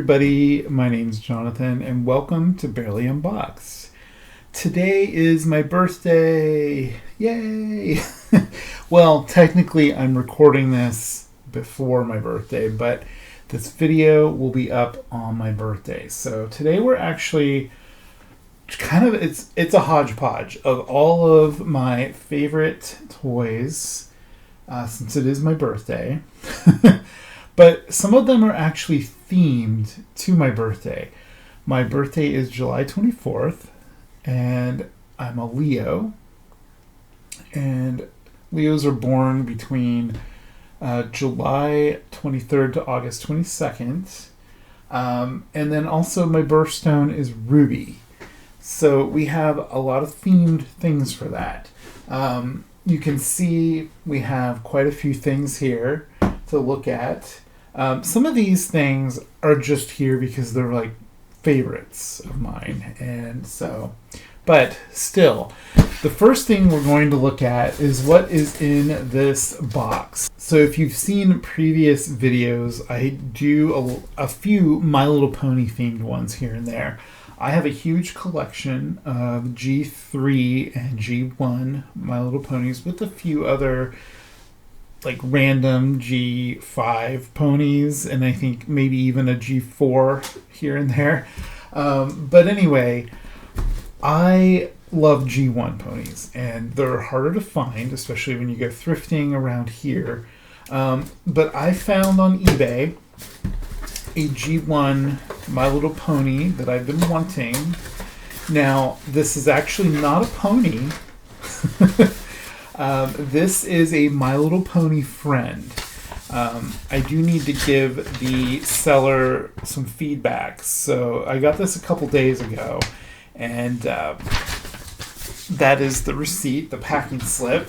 everybody, my name's Jonathan and welcome to Bearly Unboxed. Today is my birthday! Yay! Well, technically I'm recording this before my birthday, but this video will be up on my birthday. So today we're actually it's a hodgepodge of all of my favorite toys since it is my birthday. But some of them are actually themed to my birthday. My birthday is July 24th, and I'm a Leo. And Leos are born between July 23rd to August 22nd. And then also my birthstone is Ruby. So we have a lot of themed things for that. You can see we have quite a few things here to look at. Some of these things are just here because they're like favorites of mine, and so, but still, the first thing we're going to look at is what is in this box. So if you've seen previous videos, I do a few My Little Pony themed ones here and there. I have a huge collection of G3 and G1 My Little Ponies with a few other like random G5 ponies, and I think maybe even a G4 here and there. But anyway, I love G1 ponies, and they're harder to find, especially when you go thrifting around here. But I found on eBay a G1 My Little Pony that I've been wanting. Now, this is actually not a pony. This is a My Little Pony friend. I do need to give the seller some feedback. So I got this a couple days ago, and that is the receipt, the packing slip.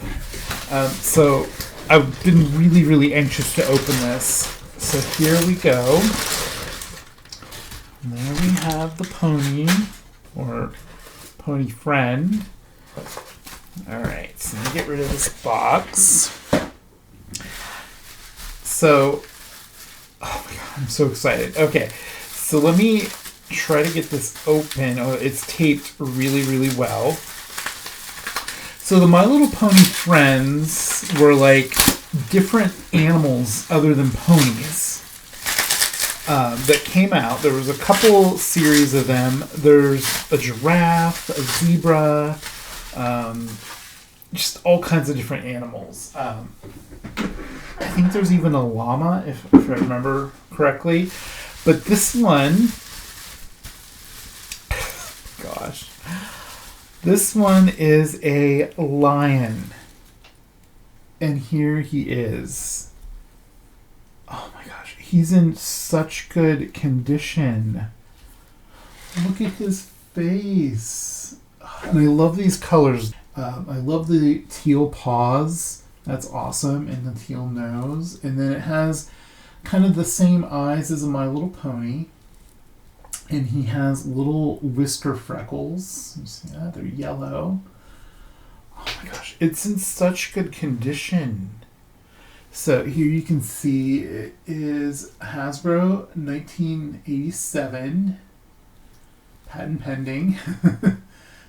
So I've been really, really anxious to open this. So here we go. And there we have the pony, or pony friend. Alright, so let me get rid of this box. So, oh my god, I'm so excited. Okay, so let me try to get this open. Oh, it's taped really, really well. So the My Little Pony friends were like different animals other than ponies that came out. There was a couple series of them. There's a giraffe, a zebra, just all kinds of different animals. I think there's even a llama, if I remember correctly. But this one, gosh, this one is a lion. And here he is. Oh my gosh, he's in such good condition. Look at his face. And I love these colors. I love the teal paws. That's awesome. And the teal nose. And then it has kind of the same eyes as a My Little Pony. And he has little whisker freckles. You see that? They're yellow. Oh my gosh. It's in such good condition. So here you can see it is Hasbro 1987. Patent pending.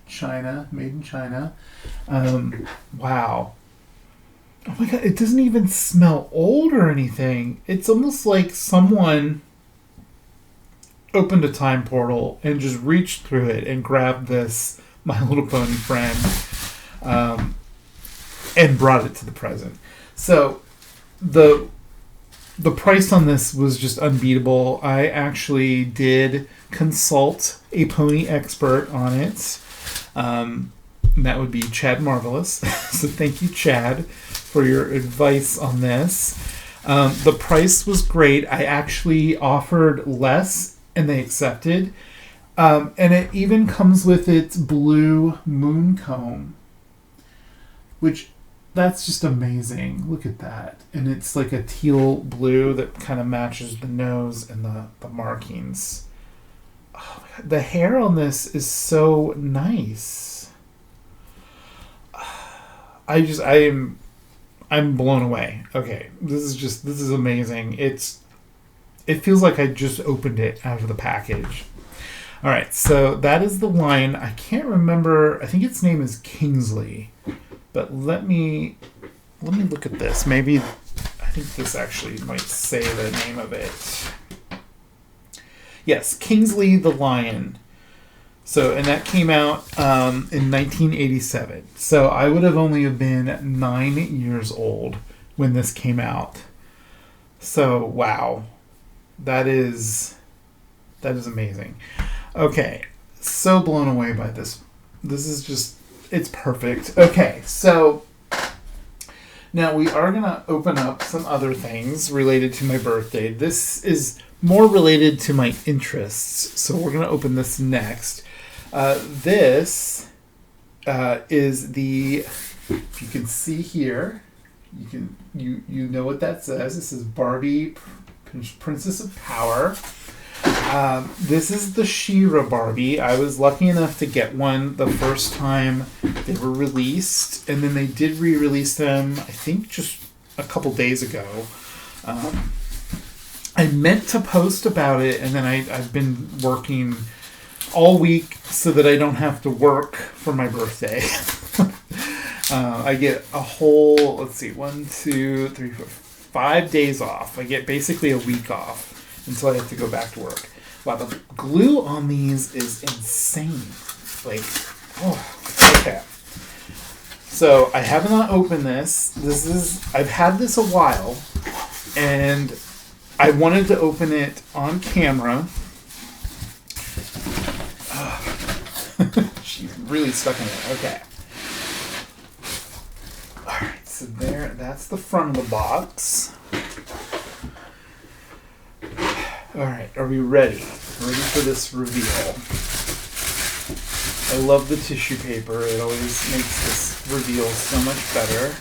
China, made in China. Wow. Oh my god, it doesn't even smell old or anything. It's almost like someone opened a time portal and just reached through it and grabbed this My Little Pony friend and brought it to the present. So the price on this was just unbeatable. I actually did consult a pony expert on it. That would be Chad Marvelous. So thank you, Chad, for your advice on this. The price was great. I actually offered less, and they accepted. And it even comes with its blue moon comb, which that's just amazing. Look at that. And it's like a teal blue that kind of matches the nose and the markings. Oh my god. The hair on this is so nice. I'm blown away. Okay, this is amazing. It's it feels like I just opened it out of the package. All right, so that is the lion. I can't remember. I think its name is Kingsley, but let me look at this. Maybe I think this actually might say the name of it. Yes, Kingsley the lion. So, and that came out in 1987. So I would have only been 9 years old when this came out. So wow, that is amazing. Okay, so blown away by this. This is just, it's perfect. Okay, so now we are going to open up some other things related to my birthday. This is more related to my interests, so we're going to open this next. This is the, if you can see here, you know what that says. This is Barbie, Princess of Power. This is the She-Ra Barbie. I was lucky enough to get one the first time they were released, and then they did re-release them, I think, just a couple days ago. I meant to post about it, and then I've been working all week so that I don't have to work for my birthday. I get a whole, 5 days off. I get basically a week off until I have to go back to work. Wow, the glue on these is insane. Okay. So I have not opened this. I've had this a while, and I wanted to open it on camera. She's really stuck in it. Okay. Alright, so that's the front of the box. Alright, are we ready? Ready for this reveal. I love the tissue paper. It always makes this reveal so much better.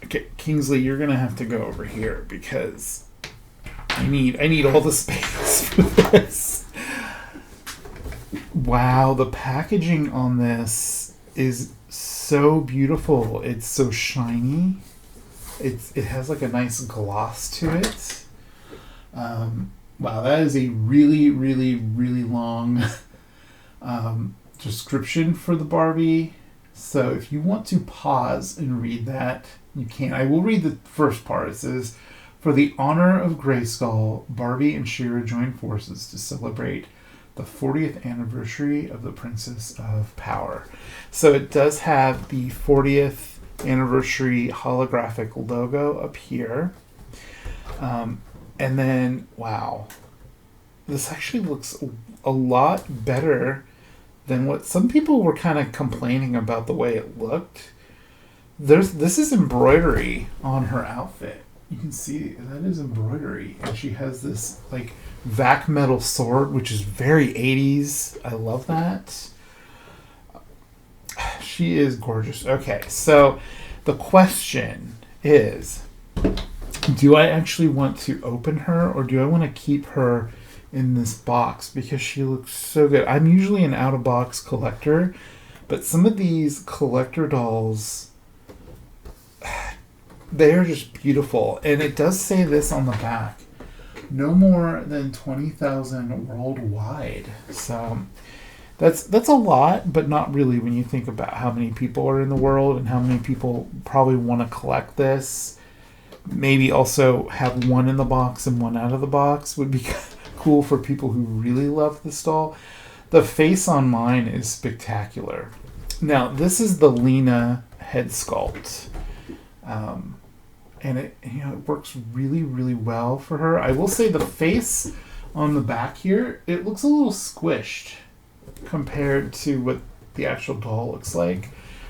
Okay, Kingsley, you're gonna have to go over here because I need all the space for this. Wow, the packaging on this is so beautiful. It's so shiny. It has like a nice gloss to it. Wow, that is a really, really, really long description for the Barbie. So if you want to pause and read that, you can. I will read the first part. It says, "For the honor of Grayskull, Barbie and She-Ra join forces to celebrate the 40th anniversary of the Princess of Power." So it does have the 40th anniversary holographic logo up here. And then, wow, this actually looks a lot better than what some people were kind of complaining about the way it looked. This is embroidery on her outfit. You can see that is embroidery, and she has this like vac metal sword, which is very 80s. I love that. She is gorgeous. Okay, so the question is, do I actually want to open her, or do I want to keep her in this box because she looks so good? I'm usually an out-of-box collector, but some of these collector dolls, they are just beautiful. And it does say this on the back: no more than 20,000 worldwide. So that's a lot, but not really when you think about how many people are in the world and how many people probably want to collect this. Maybe also have one in the box and one out of the box would be cool for people who really love this doll. The face on mine is spectacular. Now, this is the Lena head sculpt. And it works really, really well for her. I will say the face on the back here, it looks a little squished compared to what the actual doll looks like.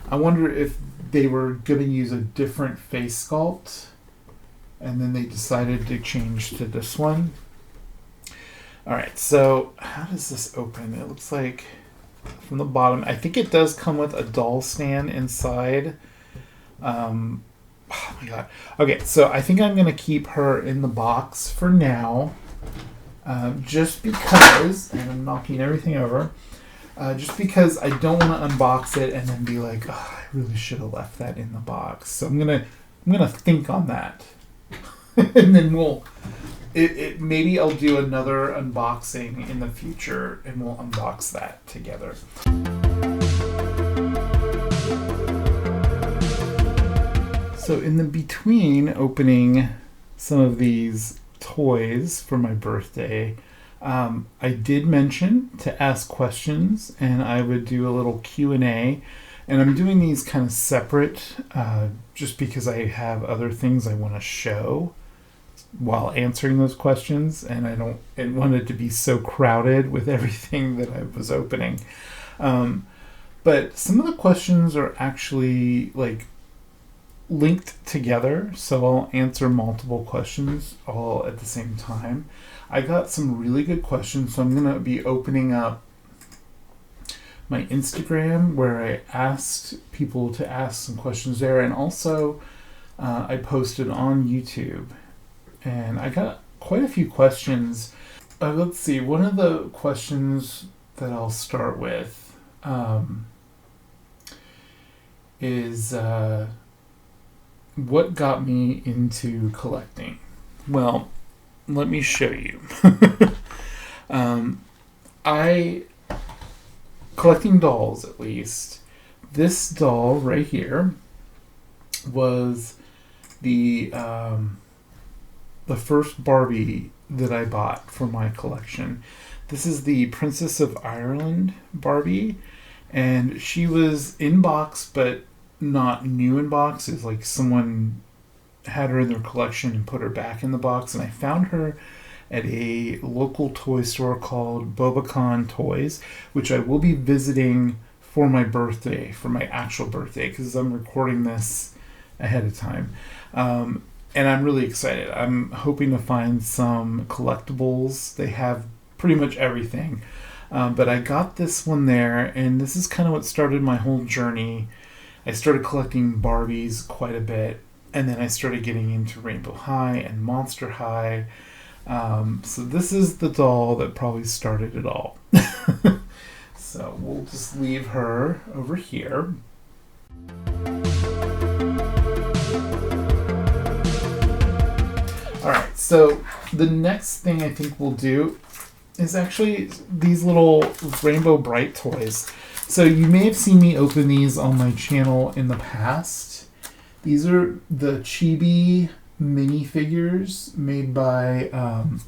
I wonder if they were going to use a different face sculpt and then they decided to change to this one. Alright, so how does this open? It looks like from the bottom. I think it does come with a doll stand inside. Oh my god. Okay, so I think I'm going to keep her in the box for now. just because, and I'm knocking everything over, just because I don't want to unbox it and then be like, oh, I really should have left that in the box. So I'm gonna think on that, and then maybe I'll do another unboxing in the future, and we'll unbox that together. So in the between opening some of these toys for my birthday, I did mention to ask questions, and I would do a little Q&A, and I'm doing these kind of separate just because I have other things I want to show while answering those questions, and I don't want it to be so crowded with everything that I was opening. But some of the questions are actually like linked together, so I'll answer multiple questions all at the same time. I got some really good questions, so I'm going to be opening up my Instagram where I asked people to ask some questions there, and also I posted on YouTube, and I got quite a few questions. Let's see, one of the questions that I'll start with is what got me into collecting? Well, let me show you. Collecting dolls, at least. This doll right here was the first Barbie that I bought for my collection. This is the Princess of Ireland Barbie, and she was in box, but not new in box. It's like someone had her in their collection and put her back in the box, and I found her at a local toy store called Bobacon Toys, which I will be visiting for my birthday, for my actual birthday, because I'm recording this ahead of time. And I'm really excited. I'm hoping to find some collectibles. They have pretty much everything. But I got this one there, and this is kind of what started my whole journey. I started collecting Barbies quite a bit, and then I started getting into Rainbow High and Monster High. So this is the doll that probably started it all. So we'll just leave her over here. Alright, so the next thing I think we'll do is actually these little Rainbow Brite toys. So you may have seen me open these on my channel in the past. These are the Chibi minifigures made by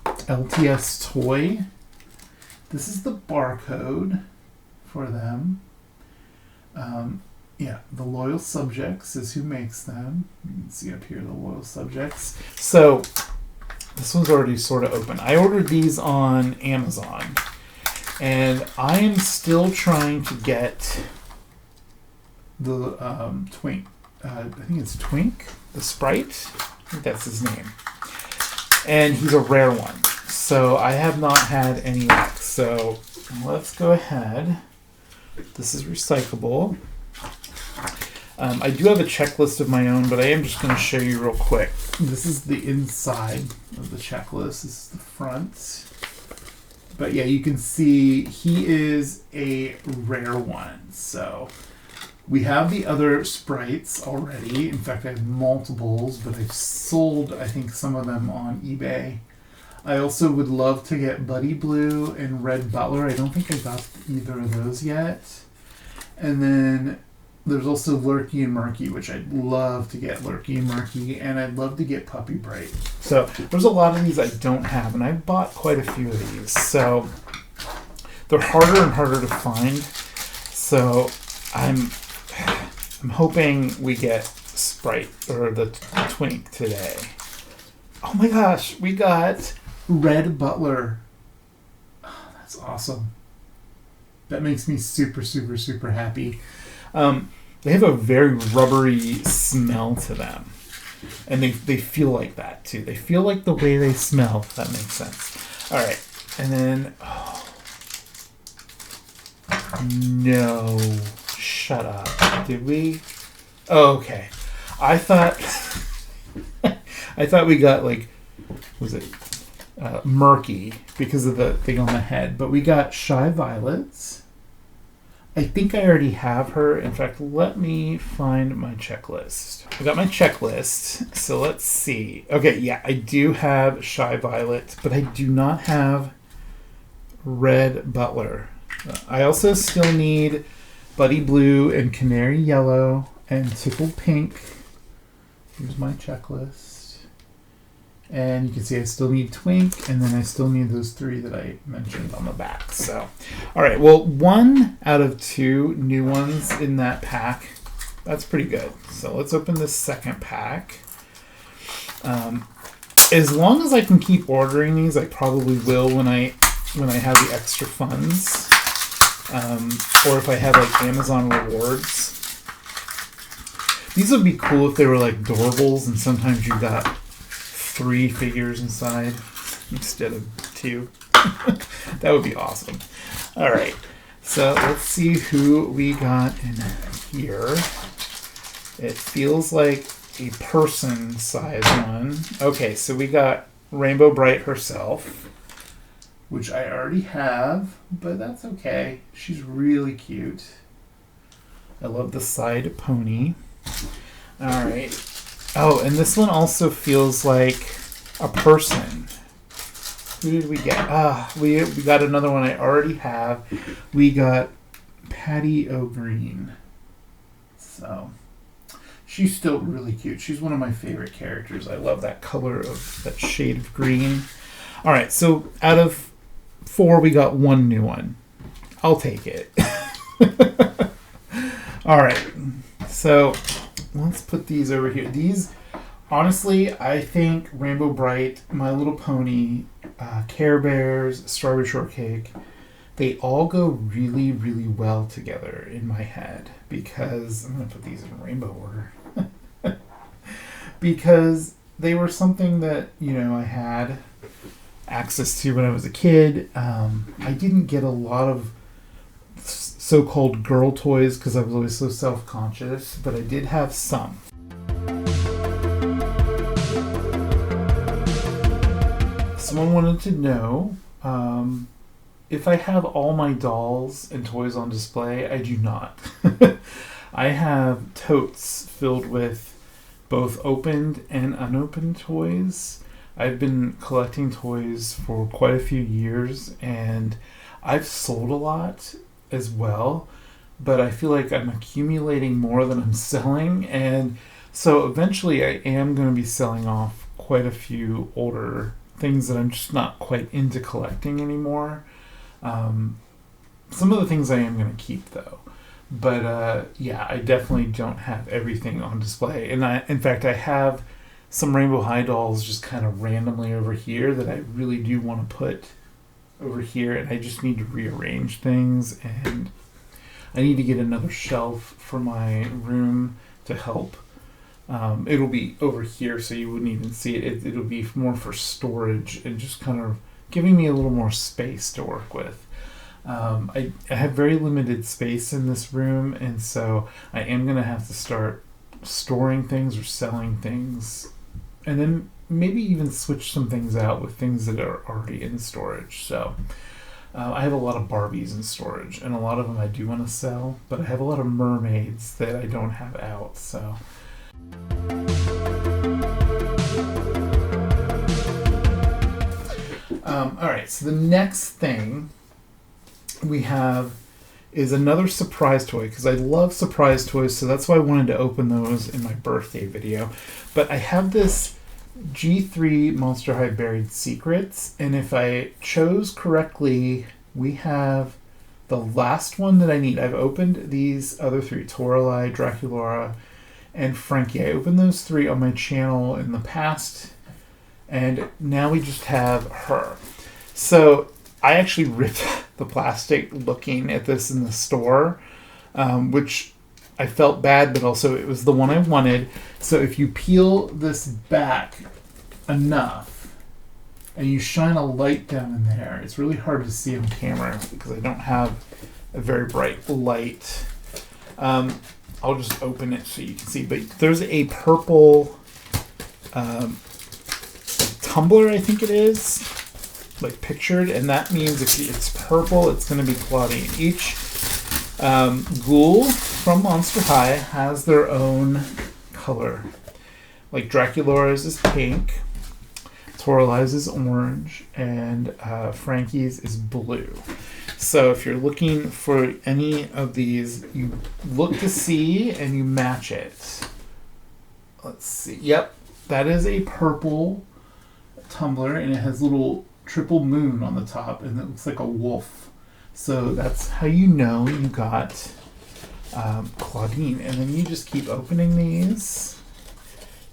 LTS Toy. This is the barcode for them. The Loyal Subjects is who makes them. You can see up here the Loyal Subjects. So this one's already sort of open. I ordered these on Amazon, and I am still trying to get the Twink. I think it's Twink, the Sprite. I think that's his name. And he's a rare one. So I have not had any luck. So let's go ahead. This is recyclable. I do have a checklist of my own, but I am just going to show you real quick. This is the inside of the checklist. This is the front. But yeah, you can see he is a rare one. So we have the other sprites already. In fact, I have multiples, but I've sold, I think, some of them on eBay. I also would love to get Buddy Blue and Red Butler. I don't think I got either of those yet. And then there's also Lurky and Murky, which I'd love to get Lurky and Murky, and I'd love to get Puppy Brite. So there's a lot of these I don't have, and I bought quite a few of these. So they're harder and harder to find. So I'm hoping we get Sprite or the Twink today. Oh my gosh, we got Red Butler. Oh, that's awesome. That makes me super, super, super happy. They have a very rubbery smell to them. And they feel like that too. They feel like the way they smell, if that makes sense. Alright. And then no. Shut up. Did we? Oh, okay. I thought we got like, was it murky because of the thing on the head. But we got Shy Violets. I think I already have her. In fact, let me find my checklist. I got my checklist, so let's see. Okay, yeah, I do have Shy Violet, but I do not have Red Butler. I also still need Buddy Blue and Canary Yellow and Tickled Pink. Here's my checklist. And you can see I still need Twink, and then I still need those 3 that I mentioned on the back. So, all right, well, 1 out of 2 new ones in that pack. That's pretty good. So let's open this second pack. As long as I can keep ordering these, I probably will when I have the extra funds, or if I have like Amazon rewards. These would be cool if they were like Doorables, and sometimes you got 3 figures inside instead of 2. That would be awesome. All right, so let's see who we got in here. It feels like a person size one. Okay, so we got Rainbow Brite herself, which I already have, but that's okay. She's really cute. I love the side pony. All right. Oh, and this one also feels like a person. Who did we get? We got another one I already have. We got Patty O'Green. So, she's still really cute. She's one of my favorite characters. I love that color of that shade of green. All right, so out of 4, we got 1 new one. I'll take it. All right, so let's put these over here. These, honestly, I think Rainbow Brite, My Little Pony, Care Bears, Strawberry Shortcake, they all go really, really well together in my head because I'm going to put these in rainbow order. Because they were something that, I had access to when I was a kid. I didn't get a lot of so-called girl toys because I was always so self-conscious, but I did have some. Someone wanted to know if I have all my dolls and toys on display. I do not. I have totes filled with both opened and unopened toys. I've been collecting toys for quite a few years, and I've sold a lot as well, but I feel like I'm accumulating more than I'm selling, and so eventually I am going to be selling off quite a few older things that I'm just not quite into collecting anymore. Some of the things I am going to keep though, but yeah, I definitely don't have everything on display, and in fact I have some Rainbow High dolls just kind of randomly over here that I really do want to put over here, and I just need to rearrange things, and I need to get another shelf for my room to help. It'll be over here so you wouldn't even see it. It'll be more for storage and just kind of giving me a little more space to work with. I have very limited space in this room, and so I am going to have to start storing things or selling things, and then maybe even switch some things out with things that are already in storage. So I have a lot of Barbies in storage, and a lot of them I do want to sell, but I have a lot of mermaids that I don't have out. So all right, so the next thing we have is another surprise toy, because I love surprise toys, so that's why I wanted to open those in my birthday video. But I have this G3 Monster High Buried Secrets, and if I chose correctly, we have the last one that I need. I've opened these other 3, Toralei, Draculaura, and Frankie. I opened those 3 on my channel in the past, and now we just have her. So I actually ripped the plastic looking at this in the store, which I felt bad, but also it was the one I wanted. So if you peel this back enough and you shine a light down in there, it's really hard to see on camera because I don't have a very bright light. I'll just open it so you can see. But there's a purple tumbler, I think it is. like pictured, and that means if it's purple, it's going to be Claudine. Each ghoul from Monster High has their own color. Like Draculaura's is pink, Torali's is orange, and Frankie's is blue. So if you're looking for any of these, you look to see and you match it. Let's see. Yep, that is a purple tumbler, and it has little triple moon on the top, and it looks like a wolf. So that's how you know you got Claudine. And then you just keep opening these,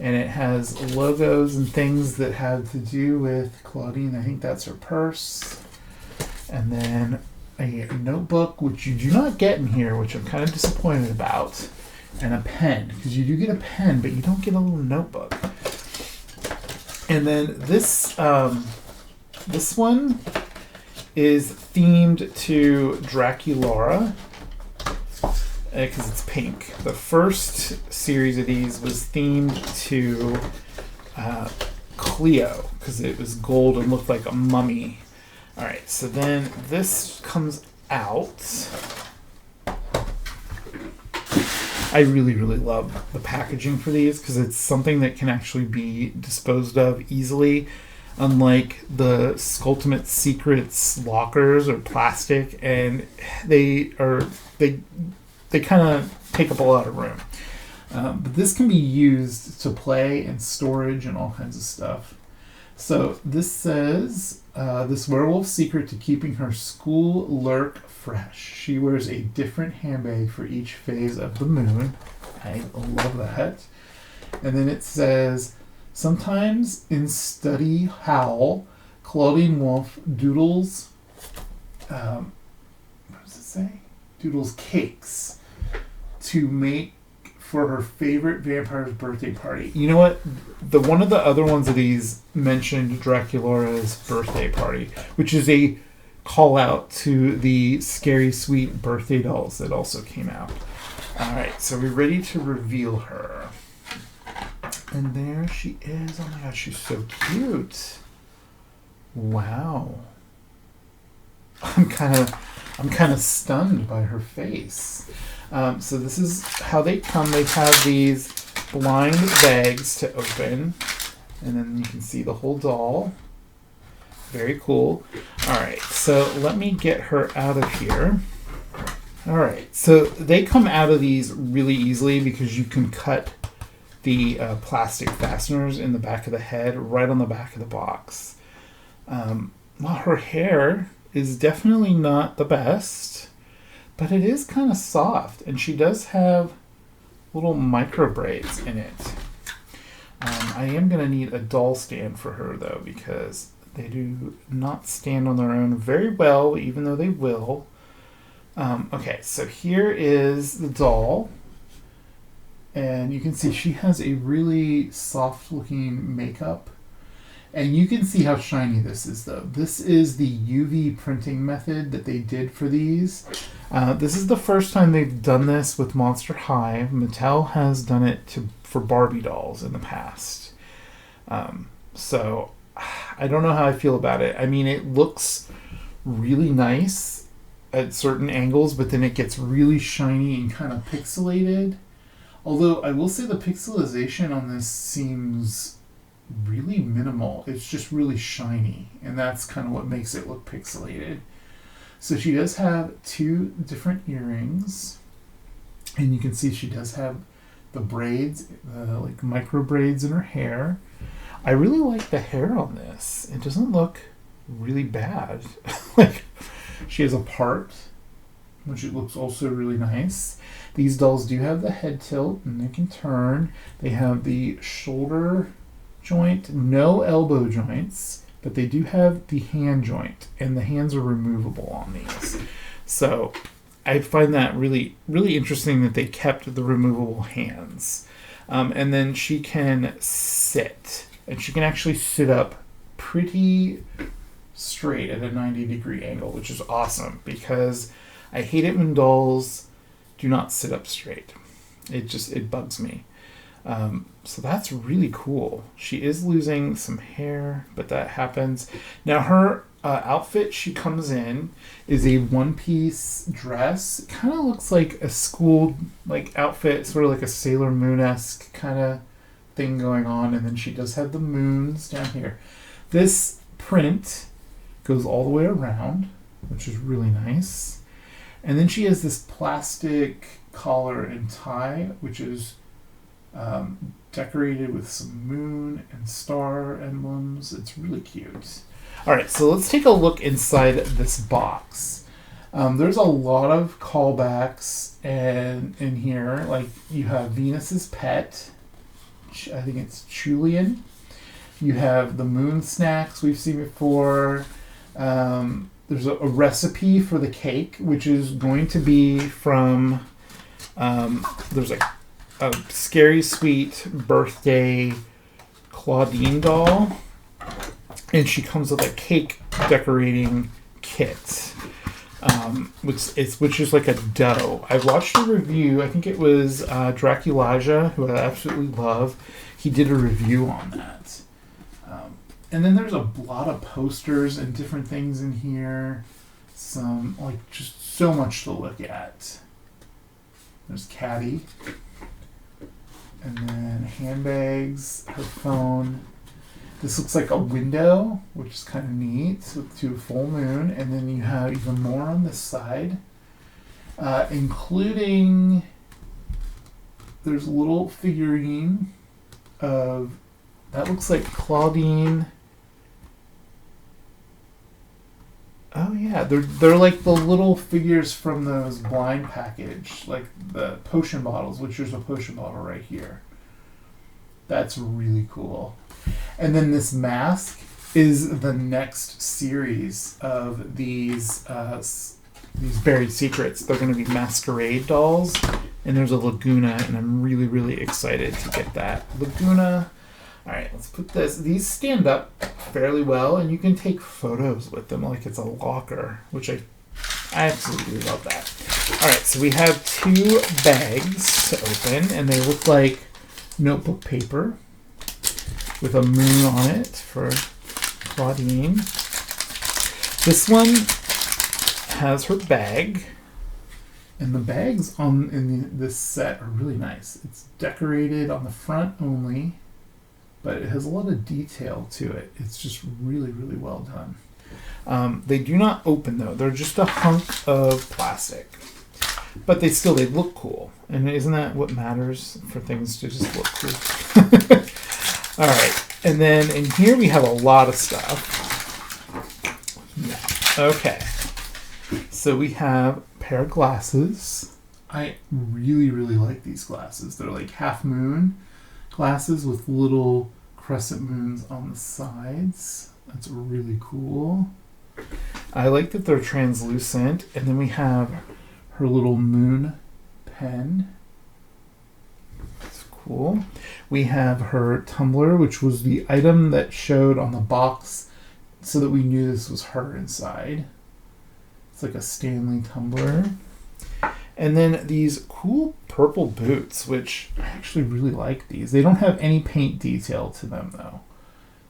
and it has logos and things that have to do with Claudine. I think that's her purse. And then a notebook, which you do not get in here, which I'm kind of disappointed about, and a pen, because you do get a pen, but you don't get a little notebook. And then this one is themed to Draculaura, because it's pink. The first series of these was themed to Cleo, because it was gold and looked like a mummy. All right, so then this comes out. I really, really love the packaging for these because it's something that can actually be disposed of easily. Unlike the Skulltimate Secrets lockers or plastic, and they kind of take up a lot of room. But this can be used to play and storage and all kinds of stuff. So this says, this werewolf's secret to keeping her school lurk fresh. She wears a different handbag for each phase of the moon. I love that. And then it says, sometimes in study howl, Claudine Wolf doodles, what does it say? Doodles cakes to make for her favorite vampire's birthday party. You know what? One of the other ones of these mentioned Draculaura's birthday party, which is a call out to the Scary Sweet birthday dolls that also came out. All right, so we're ready to reveal her. And there she is. Oh my gosh, she's so cute. Wow. I'm kind of stunned by her face. So this is how they come. They have these blind bags to open, and then you can see the whole doll. Very cool. All right, so let me get her out of here. All right, so they come out of these really easily because you can cut the plastic fasteners in the back of the head right on the back of the box. Well, her hair is definitely not the best, but it is kind of soft, and she does have little micro braids in it. I am going to need a doll stand for her, though, because they do not stand on their own very well, even though they will. Okay, so here is the doll, and you can see she has a really soft-looking makeup. And you can see how shiny this is, though. This is the UV printing method that they did for these. This is the first time they've done this with Monster High. Mattel has done it for Barbie dolls in the past. So I don't know how I feel about it. I mean, it looks really nice at certain angles, but then it gets really shiny and kind of pixelated. Although I will say the pixelization on this seems really minimal. It's just really shiny, and that's kind of what makes it look pixelated. So she does have two different earrings, and you can see she does have the braids, like micro braids in her hair. I really like the hair on this. It doesn't look really bad. Like, she has a part, which it looks also really nice. These dolls do have the head tilt, and they can turn. They have the shoulder joint, no elbow joints, but they do have the hand joint, and the hands are removable on these. So I find that really, really interesting that they kept the removable hands. And then she can sit, and she can actually sit up pretty straight at a 90-degree angle, which is awesome because I hate it when dolls do not sit up straight. It bugs me. So that's really cool. She is losing some hair, but that happens. Now her outfit she comes in is a one-piece dress. It kind of looks like a school like outfit, sort of like a Sailor Moon-esque kind of thing going on. And then she does have the moons down here. This print goes all the way around, which is really nice. And then she has this plastic collar and tie, which is decorated with some moon and star emblems. It's really cute. All right, so let's take a look inside this box. There's a lot of callbacks and in here. Like, you have Venus's pet. I think it's Julian. You have the moon snacks we've seen before. There's a recipe for the cake, which is going to be from, there's a Scary Sweet birthday Claudine doll. And she comes with a cake decorating kit, which is like a dough. I watched a review. I think it was Draculaja, who I absolutely love. He did a review on that. And then there's a lot of posters and different things in here. Some, like, just so much to look at. There's Caddy. And then handbags, her phone. This looks like a window, which is kind of neat, to a full moon. And then you have even more on this side, including there's a little figurine of, that looks like Claudine. Oh yeah, they're like the little figures from those blind package, like the potion bottles, which there's a potion bottle right here. That's really cool. And then this mask is the next series of these buried secrets. They're going to be masquerade dolls, and there's a Laguna, and I'm really, really excited to get that Laguna. All right, let's put this. These stand up fairly well, and you can take photos with them like it's a locker, which I absolutely love that. All right, so we have 2 bags to open, and they look like notebook paper with a moon on it for Claudine. This one has her bag, and the bags in this set are really nice. It's decorated on the front only, but it has a lot of detail to it. It's just really, really well done. They do not open, though. They're just a hunk of plastic. But they look cool. And isn't that what matters, for things to just look cool? All right. And then in here we have a lot of stuff. Okay. So we have a pair of glasses. I really, really like these glasses. They're like half moon glasses with little crescent moons on the sides. That's really cool. I like that they're translucent. And then we have her little moon pen. That's cool. We have her tumbler, which was the item that showed on the box so that we knew this was her inside. It's like a Stanley tumbler. And then these cool purple boots, which I actually really like these. They don't have any paint detail to them, though.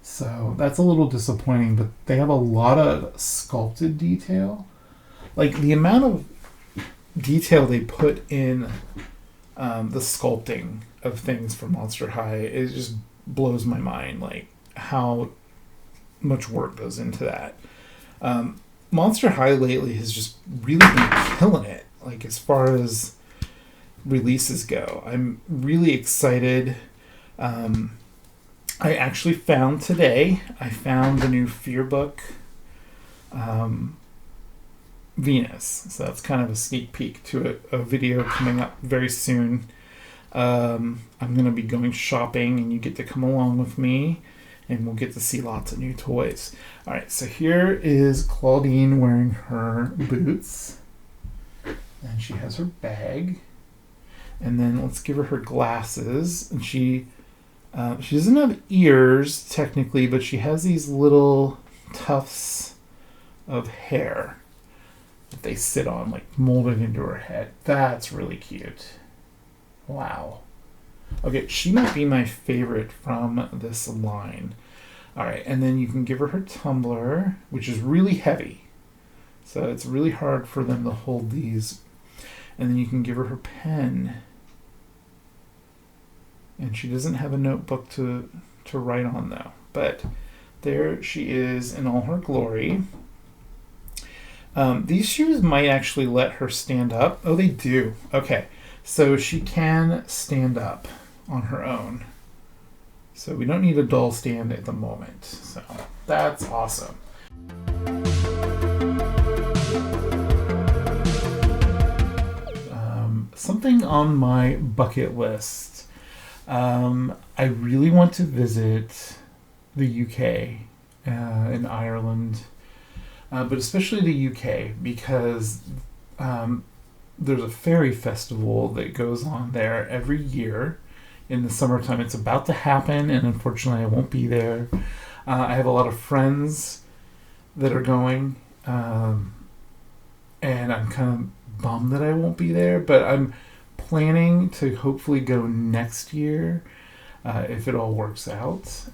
So that's a little disappointing, but they have a lot of sculpted detail. Like, the amount of detail they put in the sculpting of things for Monster High, it just blows my mind, like, how much work goes into that. Monster High lately has just really been killing it. Like, as far as releases go, I'm really excited. I actually found today, I found the new Fear book, Venus. So that's kind of a sneak peek to a video coming up very soon. I'm going to be going shopping, and you get to come along with me, and we'll get to see lots of new toys. All right, so here is Claudine wearing her boots. And she has her bag. And then let's give her glasses. And she doesn't have ears, technically, but she has these little tufts of hair that they sit on, like molded into her head. That's really cute. Wow. Okay, she might be my favorite from this line. All right, and then you can give her tumbler, which is really heavy. So it's really hard for them to hold these. And then you can give her her pen. And she doesn't have a notebook to write on, though. But there she is in all her glory. These shoes might actually let her stand up. Oh, they do. Okay. So she can stand up on her own. So we don't need a doll stand at the moment. So that's awesome. Something on my bucket list. I really want to visit the UK and Ireland, but especially the UK because there's a fairy festival that goes on there every year in the summertime. It's about to happen, and unfortunately I won't be there. I have a lot of friends that are going, and I'm kind of bummed that I won't be there, but I'm planning to hopefully go next year if it all works out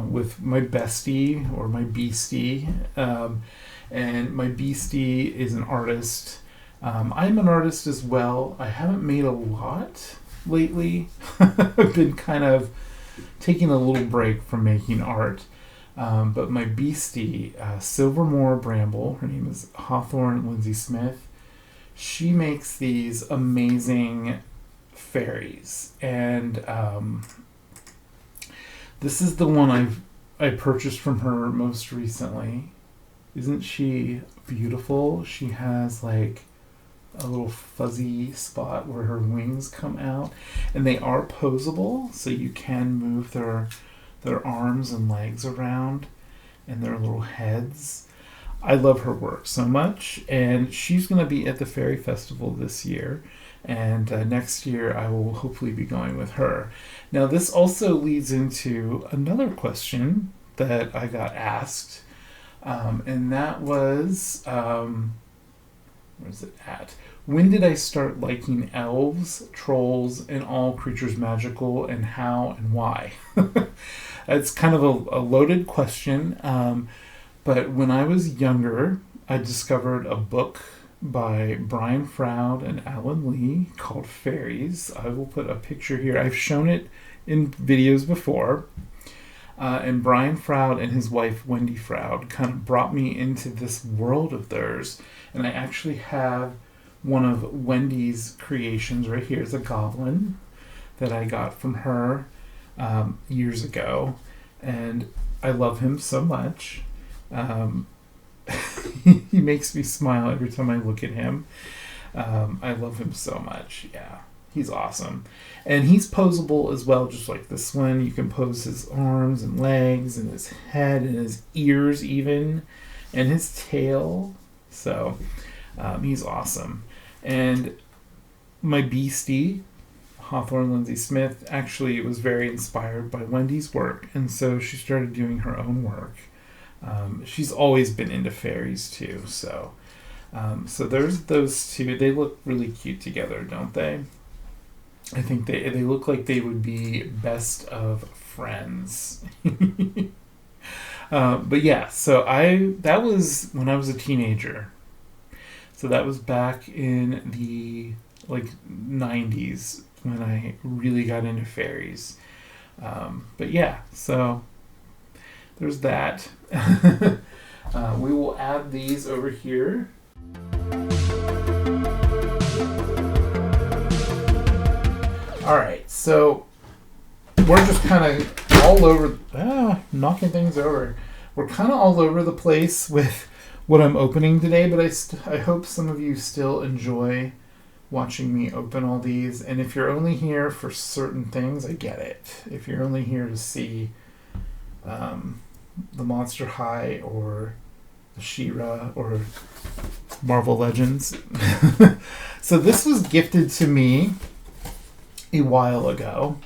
with my bestie or my beastie. And my beastie is an artist. I'm an artist as well. I haven't made a lot lately. I've been kind of taking a little break from making art. But my beastie, Silvermoor Bramble, her name is Hawthorne Lindsay Smith, she makes these amazing fairies. And this is the one I purchased from her most recently. Isn't she beautiful? She has like a little fuzzy spot where her wings come out, and they are posable, so you can move their arms and legs around and their little heads. I love her work so much, and she's going to be at the Fairy Festival this year, and next year I will hopefully be going with her. Now this also leads into another question that I got asked, and that was, where's it at? When did I start liking elves, trolls, and all creatures magical, and how and why? It's kind of a loaded question, but when I was younger, I discovered a book by Brian Froud and Alan Lee called Fairies. I will put a picture here. I've shown it in videos before. And Brian Froud and his wife Wendy Froud kind of brought me into this world of theirs. And I actually have one of Wendy's creations right here. It's a goblin that I got from her years ago. And I love him so much. He makes me smile every time I look at him. I love him so much. Yeah, he's awesome. And he's posable as well, just like this one. You can pose his arms and legs and his head and his ears even, and his tail. So he's awesome. And my beastie, Hawthorne Lindsay Smith, actually was very inspired by Wendy's work, and so she started doing her own work. She's always been into fairies too, so there's those two. They look really cute together, don't they? I think they look like they would be best of friends. But yeah, so that was when I was a teenager. So that was back in the 90s when I really got into fairies. But yeah, so there's that. We will add these over here. Alright, so we're just kind of all over, knocking things over. We're kind of all over the place with what I'm opening today, but I hope some of you still enjoy watching me open all these. And if you're only here for certain things, I get it. If you're only here to see the Monster High or the She-Ra or Marvel Legends. So this was gifted to me a while ago.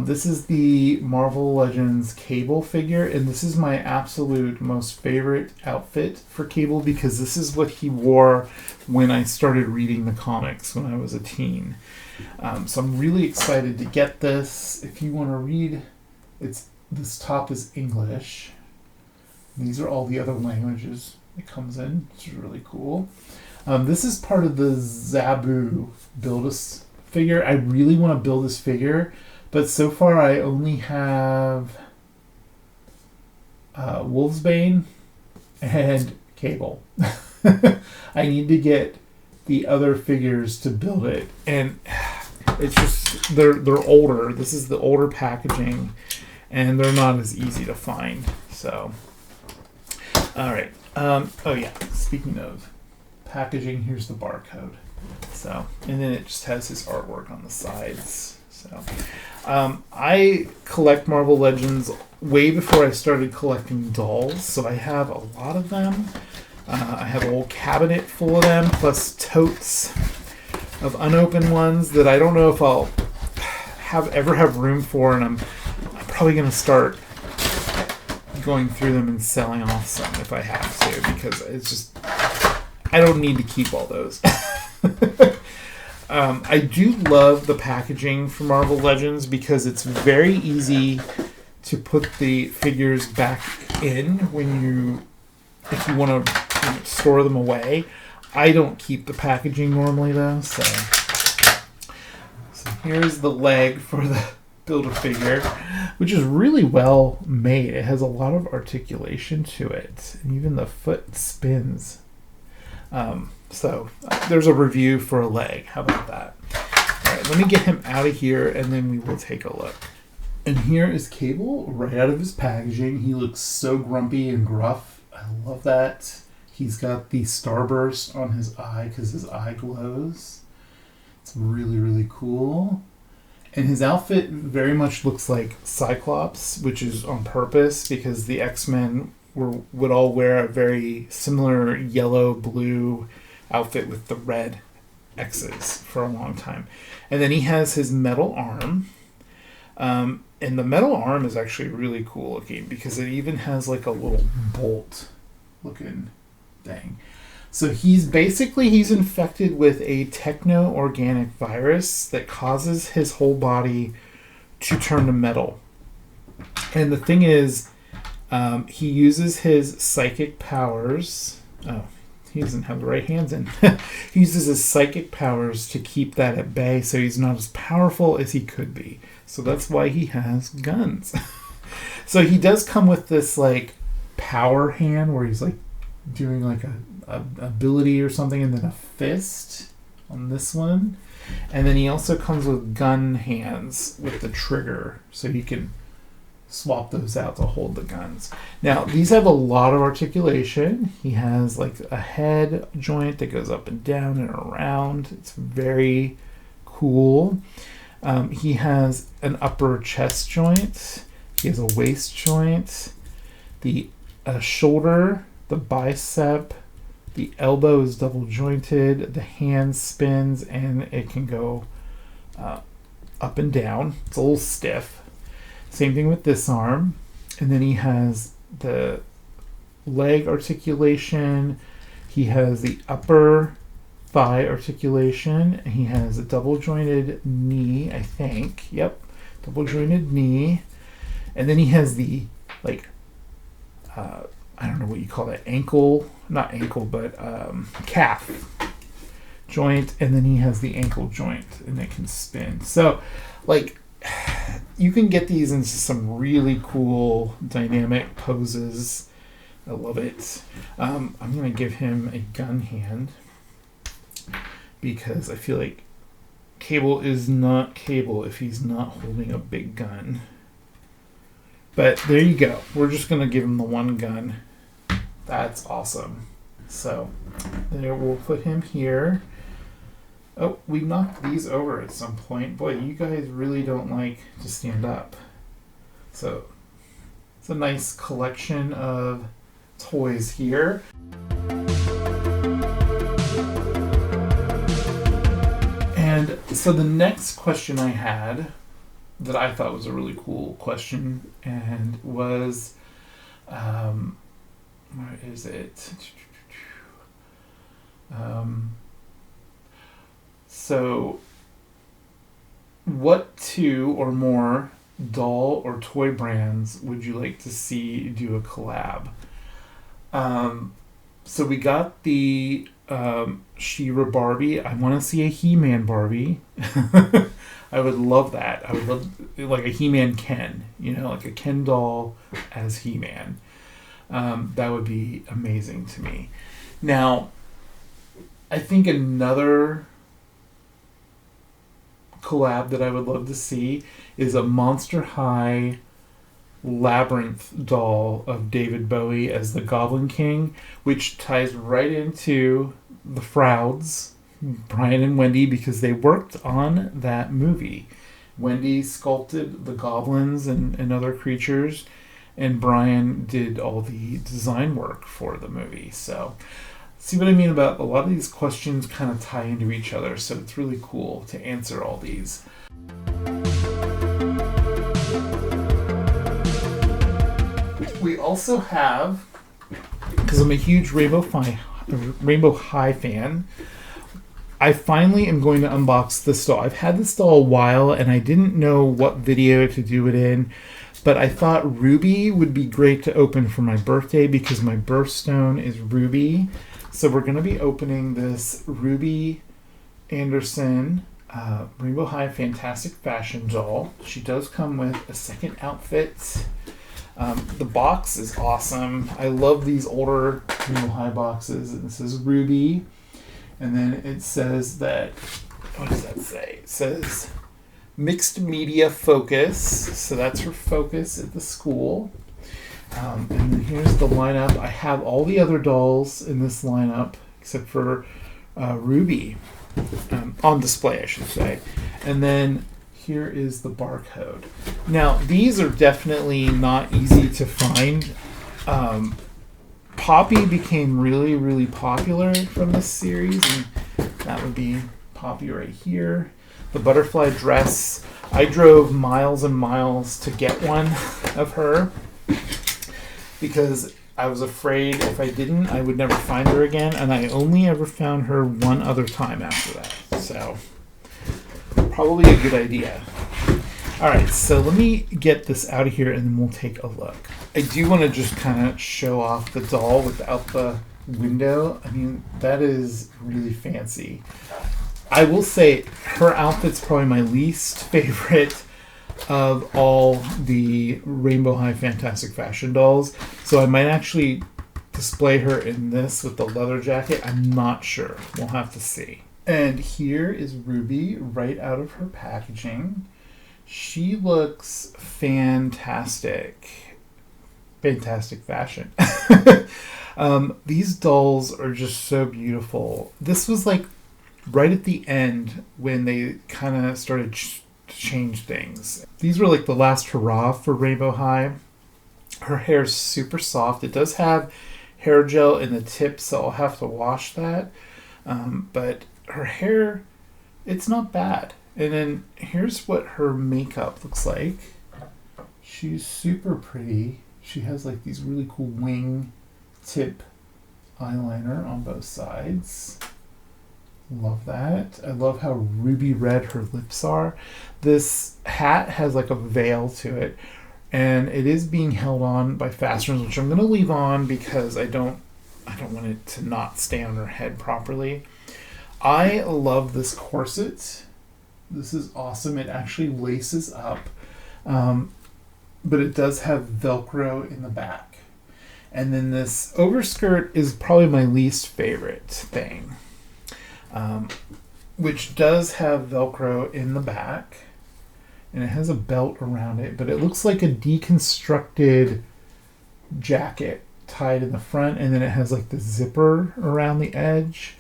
This is the Marvel Legends Cable figure, and this is my absolute most favorite outfit for Cable because this is what he wore when I started reading the comics when I was a teen. So I'm really excited to get this. If you want to read, it's this top is English. These are all the other languages it comes in, which is really cool. This is part of the Zabu Build-A figure. I really want to build this figure, but so far I only have Wolfsbane and Cable. I need to get the other figures to build it, and it's just they're older. This is the older packaging, and they're not as easy to find. So, all right. Oh yeah. Speaking of packaging, here's the barcode. So, and then it just has his artwork on the sides. So, I collect Marvel Legends way before I started collecting dolls, so I have a lot of them. I have a whole cabinet full of them, plus totes of unopened ones that I don't know if I'll ever have room for, and I'm probably going to start going through them and selling off some if I have to, because it's just, I don't need to keep all those. I do love the packaging for Marvel Legends because it's very easy to put the figures back in if you want to store them away. I don't keep the packaging normally though, so here's the leg for the Build-A-Figure, which is really well made. It has a lot of articulation to it, and even the foot spins. So there's a review for a leg. How about that? All right, let me get him out of here, and then we will take a look. And here is Cable right out of his packaging. He looks so grumpy and gruff. I love that. He's got the starburst on his eye because his eye glows. It's really, really cool. And his outfit very much looks like Cyclops, which is on purpose because the X-Men would all wear a very similar yellow-blue outfit with the red X's for a long time. And then he has his metal arm. And the metal arm is actually really cool looking because it even has like a little bolt looking thing. So he's infected with a techno-organic virus that causes his whole body to turn to metal. And the thing is, he uses his psychic powers. Oh, he doesn't have the right hands in. He uses his psychic powers to keep that at bay, so he's not as powerful as he could be. So that's why he has guns. So he does come with this like power hand where he's like doing like a ability or something, and then a fist on this one. And then he also comes with gun hands with the trigger, so you can swap those out to hold the guns. Now, these have a lot of articulation. He has like a head joint that goes up and down and around. It's very cool. He has an upper chest joint. He has a waist joint. The shoulder, the bicep, the elbow is double jointed. The hand spins and it can go up and down. It's a little stiff. Same thing with this arm. And then he has the leg articulation. He has the upper thigh articulation. And he has a double jointed knee, I think. Yep. Double jointed knee. And then he has the, like, I don't know what you call that, not ankle, but calf joint. And then he has the ankle joint and it can spin. So, like, you can get these into some really cool dynamic poses. I love it. I'm going to give him a gun hand because I feel like Cable is not Cable if he's not holding a big gun. But there you go. We're just going to give him the one gun. That's awesome. So there, we'll put him here. Oh, we knocked these over at some point. Boy, you guys really don't like to stand up. So it's a nice collection of toys here. And so the next question I had that I thought was a really cool question and was, where is it? So what two or more doll or toy brands would you like to see do a collab? So we got the She-Ra Barbie. I want to see a He-Man Barbie. I would love that. I would love like a He-Man Ken, like a Ken doll as He-Man. That would be amazing to me. Now, I think another collab that I would love to see is a Monster High Labyrinth doll of David Bowie as the Goblin King, which ties right into the Frouds, Brian and Wendy, because they worked on that movie. Wendy sculpted the goblins and other creatures, and Brian did all the design work for the movie. So, see what I mean about a lot of these questions kind of tie into each other, so it's really cool to answer all these. We also have, because I'm a huge Rainbow High fan, I finally am going to unbox this doll. I've had this doll a while, and I didn't know what video to do it in, but I thought Ruby would be great to open for my birthday because my birthstone is Ruby. So we're going to be opening this Ruby Anderson Rainbow High Fantastic Fashion doll. She does come with a second outfit. The box is awesome. I love these older Rainbow High boxes. And this is Ruby. And then it says that, what does that say? It says mixed media focus. So that's her focus at the school. And then here's the lineup. I have all the other dolls in this lineup except for Ruby. On display, I should say. And then here is the barcode. Now, these are definitely not easy to find. Poppy became really, really popular from this series, and that would be Poppy right here. The butterfly dress. I drove miles and miles to get one of her because I was afraid if I didn't, I would never find her again, and I only ever found her one other time after that. So, probably a good idea. Alright, so let me get this out of here and then we'll take a look. I do want to just kind of show off the doll without the window. I mean, that is really fancy. I will say her outfit's probably my least favorite of all the Rainbow High Fantastic Fashion dolls. So I might actually display her in this with the leather jacket. I'm not sure. We'll have to see. And here is Ruby right out of her packaging. She looks fantastic. Fantastic fashion. These dolls are just so beautiful. This was like right at the end when they kind of started to change things. These were like the last hurrah for Rainbow High. Her hair's super soft. It does have hair gel in the tip, so I'll have to wash that. But her hair, it's not bad. And then here's what her makeup looks like. She's super pretty. She has like these really cool wing tip eyeliner on both sides. Love that. I love how ruby red her lips are. This hat has like a veil to it, and it is being held on by fasteners, which I'm going to leave on because I don't want it to not stay on her head properly. I love this corset. This is awesome. It actually laces up, but it does have Velcro in the back. And then this overskirt is probably my least favorite thing, which does have Velcro in the back, and it has a belt around it, but it looks like a deconstructed jacket tied in the front, and then it has like the zipper around the edge.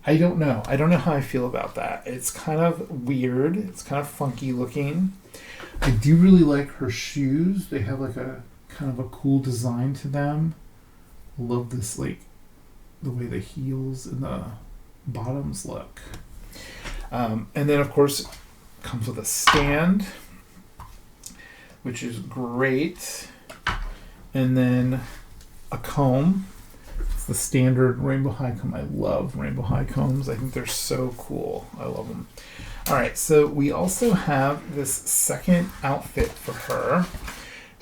I don't know how I feel about that. It's kind of weird. It's kind of funky looking. I do really like her shoes. They have like a kind of a cool design to them. Love this, like the way the heels and the bottoms look. And then of course it comes with a stand, which is great. And then a comb. It's the standard rainbow high comb. I love rainbow high combs. I think they're so cool. I love them. All right, so we also have this second outfit for her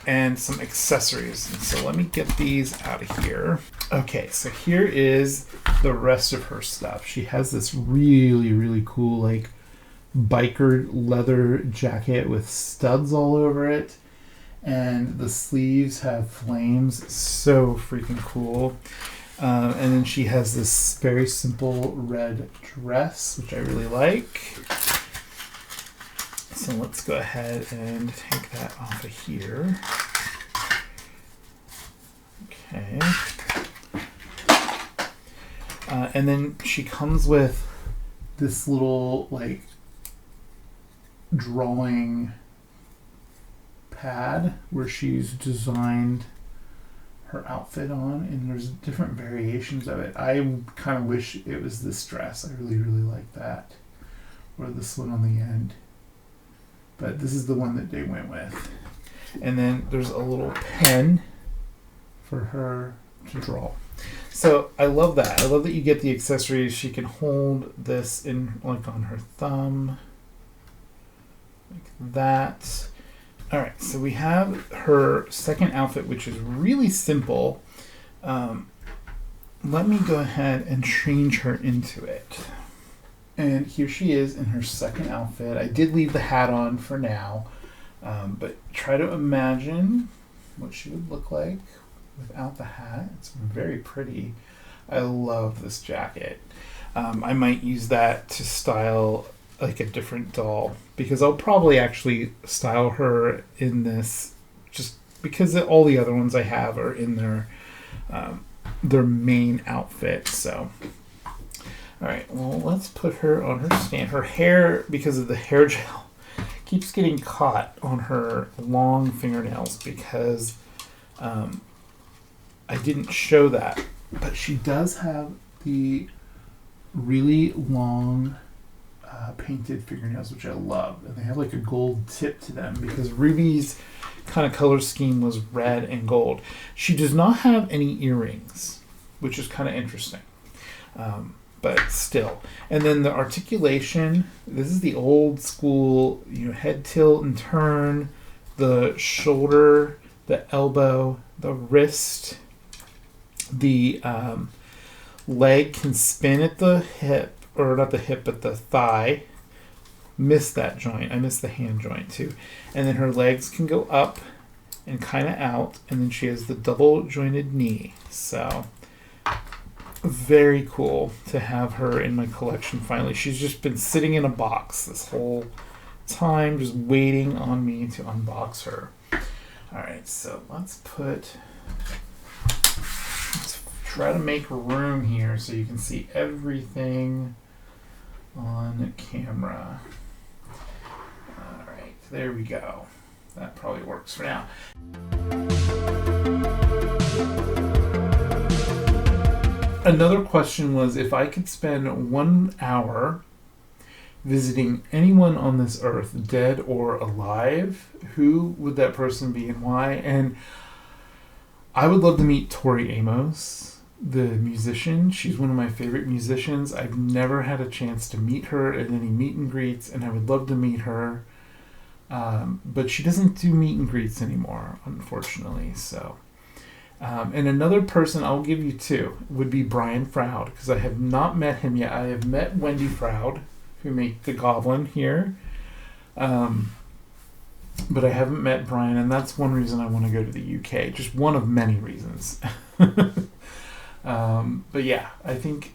and some accessories. And so let me get these out of here. Okay, so here is the rest of her stuff. She has this really, really cool, like, biker leather jacket with studs all over it. And the sleeves have flames. So freaking cool. And then she has this very simple red dress, which I really like. So let's go ahead and take that off of here. Okay. And then she comes with this little, like, drawing pad where she's designed her outfit on, and there's different variations of it. I kind of wish it was this dress. I really, really like that. Or this one on the end. But this is the one that they went with. And then there's a little pen for her to draw. So I love that. I love that you get the accessories. She can hold this in, like, on her thumb. Like that. All right, so we have her second outfit, which is really simple. Let me go ahead and change her into it. And here she is in her second outfit. I did leave the hat on for now, but try to imagine what she would look like without the hat. It's very pretty. I love this jacket. I might use that to style like a different doll, because I'll probably actually style her in this just because all the other ones I have are in their main outfit. So all right, well, let's put her on her stand. Her hair, because of the hair gel, keeps getting caught on her long fingernails because I didn't show that, but she does have the really long painted fingernails, which I love, and they have like a gold tip to them because Ruby's kind of color scheme was red and gold. She does not have any earrings, which is kind of interesting, but still. And then the articulation, this is the old school, head tilt and turn, the shoulder, the elbow, the wrist, the leg can spin at the hip, or not the hip, but the thigh. Missed that joint. I missed the hand joint too. And then her legs can go up and kind of out. And then she has the double jointed knee. So very cool to have her in my collection finally. She's just been sitting in a box this whole time, just waiting on me to unbox her. All right, so let's try to make room here so you can see everything on camera. All right, there we go. That probably works for now. Another question was if I could spend 1 hour visiting anyone on this earth, dead or alive, who would that person be and why? And I would love to meet Tori Amos, the musician. She's one of my favorite musicians. I've never had a chance to meet her at any meet and greets, and I would love to meet her. But she doesn't do meet and greets anymore, unfortunately. So, and another person, I'll give you two, would be Brian Froud, because I have not met him yet. I have met Wendy Froud, who make the Goblin here. But I haven't met Brian, and that's one reason I want to go to the UK. Just one of many reasons. But yeah, I think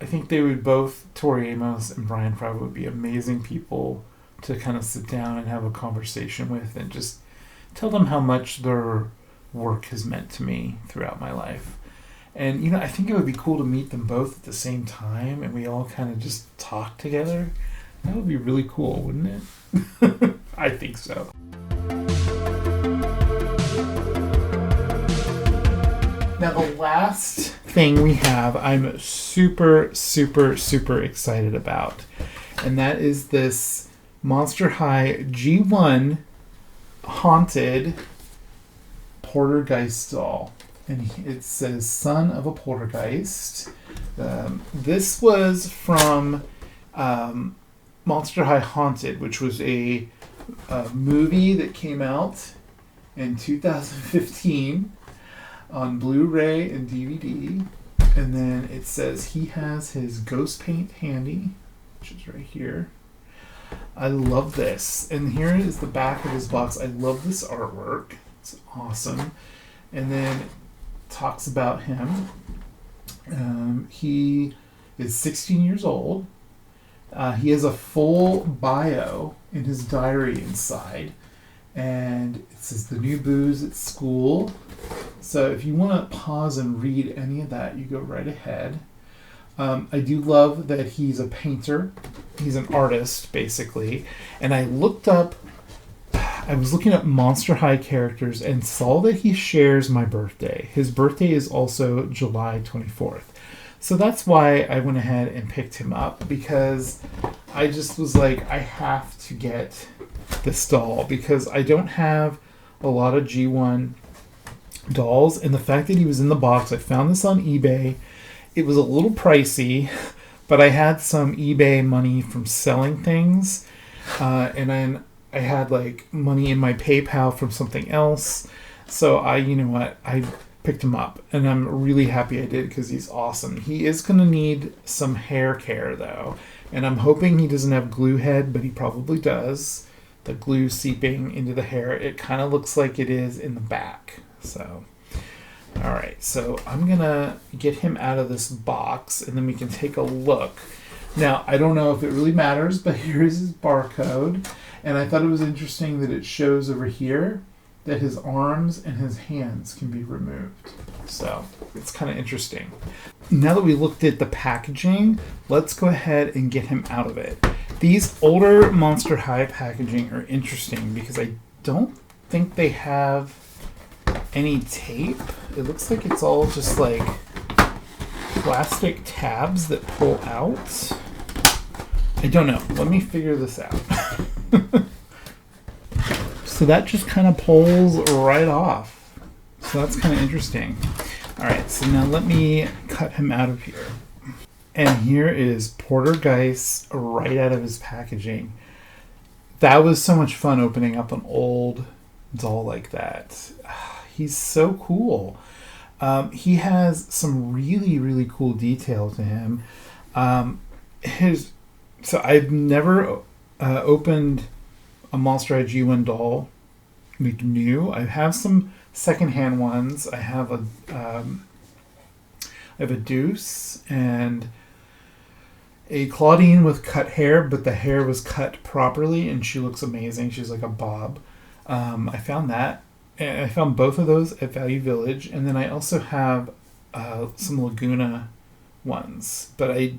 they would both, Tori Amos and Brian Froud, would be amazing people to kind of sit down and have a conversation with and just tell them how much their work has meant to me throughout my life. And, I think it would be cool to meet them both at the same time and we all kind of just talk together. That would be really cool, wouldn't it? I think so. Now, the last thing we have, I'm super, super, super excited about. And that is this Monster High G1 Haunted Porter Geiss doll. and it says "Son of a Poltergeist." This was from Monster High Haunted, which was a movie that came out in 2015 on Blu-ray and DVD. And then it says he has his ghost paint handy, which is right here. I love this. And here is the back of his box. I love this artwork. It's awesome. And then it talks about him. He is 16 years old. He has a full bio in his diary inside. And it says the new booze at school. So if you want to pause and read any of that, you go right ahead. I do love that he's a painter. He's an artist, basically. And I was looking up Monster High characters and saw that he shares my birthday. His birthday is also July 24th. So that's why I went ahead and picked him up, because I just was like, I have to get this doll because I don't have a lot of G1 dolls. And the fact that he was in the box, I found this on eBay. It was a little pricey, but I had some eBay money from selling things. And then I had like money in my PayPal from something else. So I picked him up, and I'm really happy I did because he's awesome. He is going to need some hair care though. And I'm hoping he doesn't have glue head, but he probably does. The glue seeping into the hair. It kind of looks like it is in the back. So, all right. So I'm going to get him out of this box, and then we can take a look. Now, I don't know if it really matters, but here is his barcode. And I thought it was interesting that it shows over here that his arms and his hands can be removed. So it's kind of interesting. Now that we looked at the packaging, let's go ahead and get him out of it. These older Monster High packaging are interesting because I don't think they have any tape. It looks like it's all just like plastic tabs that pull out. I don't know. Let me figure this out. So that just kind of pulls right off. So that's kind of interesting. All right, so now let me cut him out of here. And here is Porter Geiss right out of his packaging. That was so much fun opening up an old doll like that. He's so cool. He has some really, really cool detail to him. So I've never opened a Monster High G1 doll, like new. I have some secondhand ones. I have a Deuce and a Claudine with cut hair, but the hair was cut properly, and she looks amazing. She's like a bob. I found that. And I found both of those at Value Village, and then I also have some Laguna ones. But I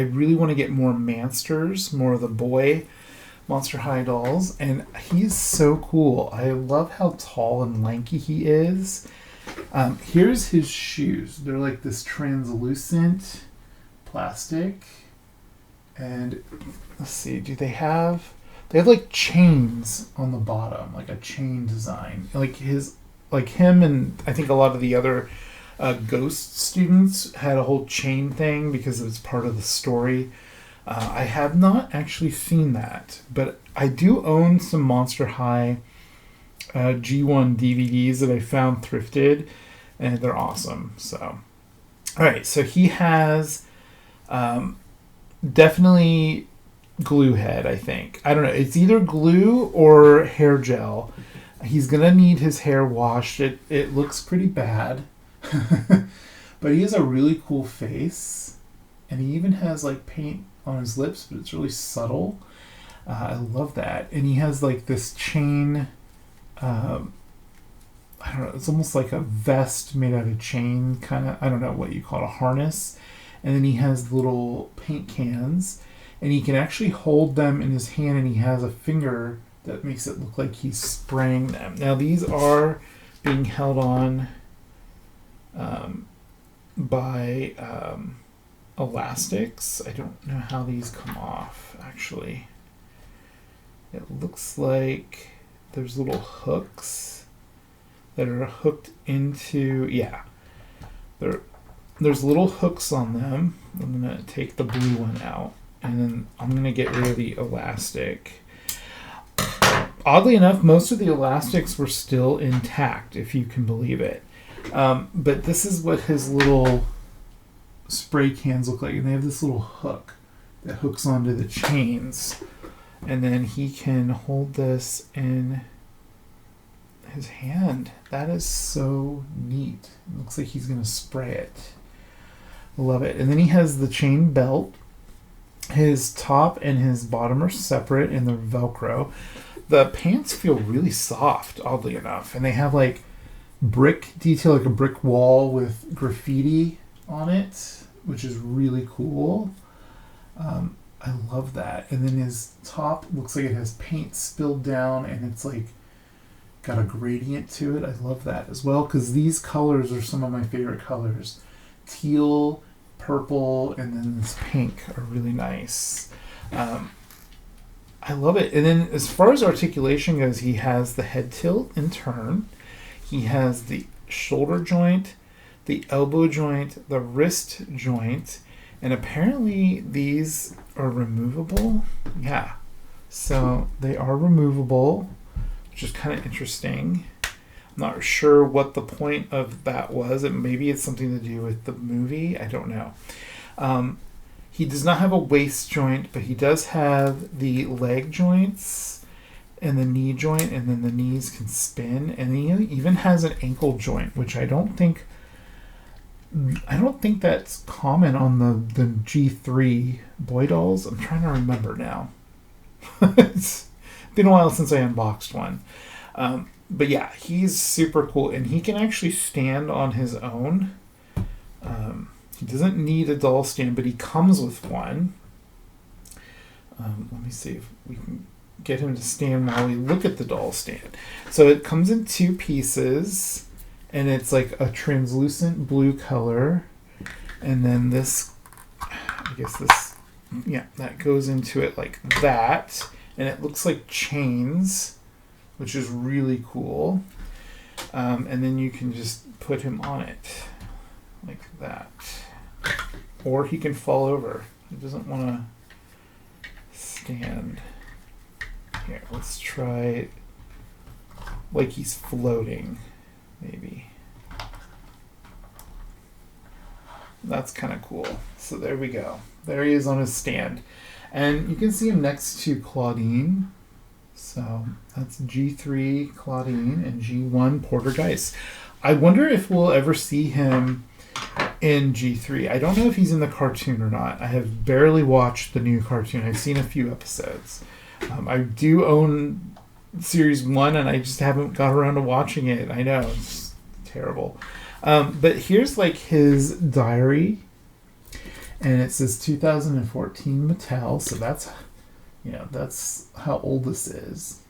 really want to get more Mansters, more of the boy Monster High dolls, and he's so cool. I love how tall and lanky he is. Here's his shoes. They're like this translucent plastic, and let's see, they have like chains on the bottom, like a chain design, like him, and I think a lot of the other Ghost students had a whole chain thing because it was part of the story. I have not actually seen that, but I do own some Monster High G1 DVDs that I found thrifted, and they're awesome. So, all right, so he has definitely glue head, I think. I don't know. It's either glue or hair gel. He's going to need his hair washed. It looks pretty bad, but he has a really cool face, and he even has like paint on his lips, but it's really subtle. I love that. And he has like this chain, I don't know, it's almost like a vest made out of chain, kind of, I don't know what you call it, a harness. And then he has little paint cans, and he can actually hold them in his hand, and he has a finger that makes it look like he's spraying them. Now these are being held on by elastics. I don't know how these come off, actually. It looks like there's little hooks that are hooked into, there's little hooks on them. I'm going to take the blue one out, and then I'm going to get rid of the elastic. Oddly enough, most of the elastics were still intact, if you can believe it. But this is what his little spray cans look like, and they have this little hook that hooks onto the chains, and then he can hold this in his hand. That is so neat. It looks like he's going to spray it. Love it. And then he has the chain belt. His top and his bottom are separate in the Velcro. The pants feel really soft, oddly enough, and they have like brick detail, like a brick wall with graffiti on it, which is really cool. I love that. And then his top looks like it has paint spilled down, and it's like got a gradient to it. I love that as well, because these colors are some of my favorite colors. Teal, purple, and then this pink are really nice. I love it. And then as far as articulation goes, he has the head tilt and turn. He has the shoulder joint, the elbow joint, the wrist joint, and apparently these are removable. Yeah. So they are removable, which is kind of interesting. I'm not sure what the point of that was. Maybe it's something to do with the movie. I don't know. He does not have a waist joint, but he does have the leg joints and the knee joint, and then the knees can spin. And he even has an ankle joint, which I don't think that's common on the G3 boy dolls. I'm trying to remember now. It's been a while since I unboxed one. But yeah, he's super cool, and he can actually stand on his own. He doesn't need a doll stand, but he comes with one. Let me see if we can get him to stand while we look at the doll stand. So it comes in two pieces, and it's like a translucent blue color, and then this, I guess this, yeah, that goes into it like that, and it looks like chains, which is really cool. And then you can just put him on it like that, or he can fall over. He doesn't want to stand. Here, let's try it like he's floating, maybe. That's kind of cool. So there we go. There he is on his stand. And you can see him next to Claudine. So that's G3 Claudine and G1 Porter Geiss. I wonder if we'll ever see him in G3. I don't know if he's in the cartoon or not. I have barely watched the new cartoon. I've seen a few episodes. I do own Series 1, and I just haven't got around to watching it. I know, it's terrible. But here's like his diary, and it says 2014 Mattel, so that's, you know, that's how old this is.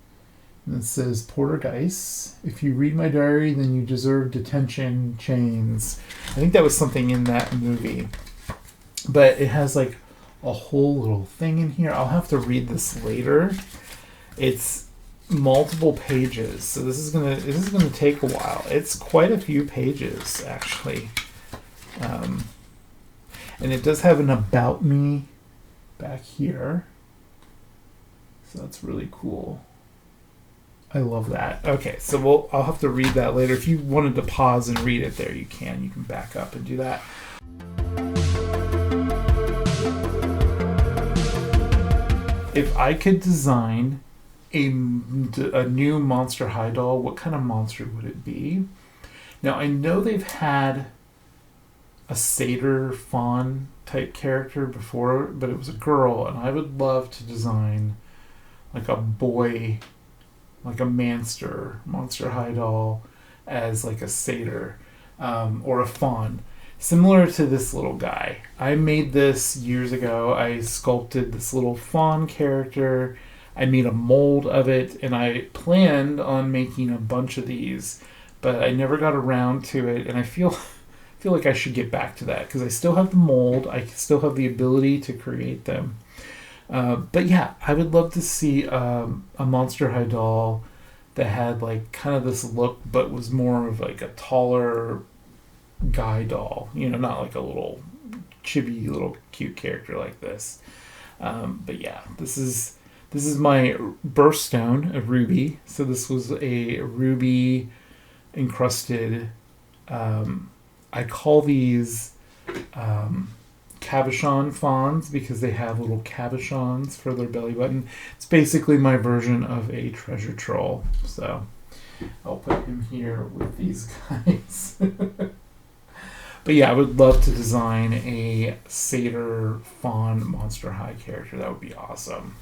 And it says, Porter Geiss, if you read my diary, then you deserve detention chains. I think that was something in that movie. But it has like a whole little thing in here. I'll have to read this later. It's multiple pages, so this is gonna take a while. It's quite a few pages, actually. And it does have an about me back here. So that's really cool. I love that. Okay, so I'll have to read that later. If you wanted to pause and read it there, you can. You can back up and do that. If I could design a new Monster High doll, what kind of monster would it be? Now, I know they've had a satyr fawn type character before, but it was a girl, and I would love to design like a boy, like a Monster High doll as like a satyr or a fawn. Similar to this little guy. I made this years ago. I sculpted this little fawn character. I made a mold of it, and I planned on making a bunch of these, but I never got around to it, and I feel like I should get back to that, because I still have the mold. I still have the ability to create them. But yeah, I would love to see a Monster High doll that had like kind of this look, but was more of like a taller guy doll. Not like a little chibi little cute character like this. But yeah, this is my birthstone, a ruby. So this was a ruby encrusted. I call these cabochon fawns because they have little cabochons for their belly button. It's basically my version of a treasure troll. So I'll put him here with these guys. But yeah, I would love to design a satyr fawn Monster High character. That would be awesome.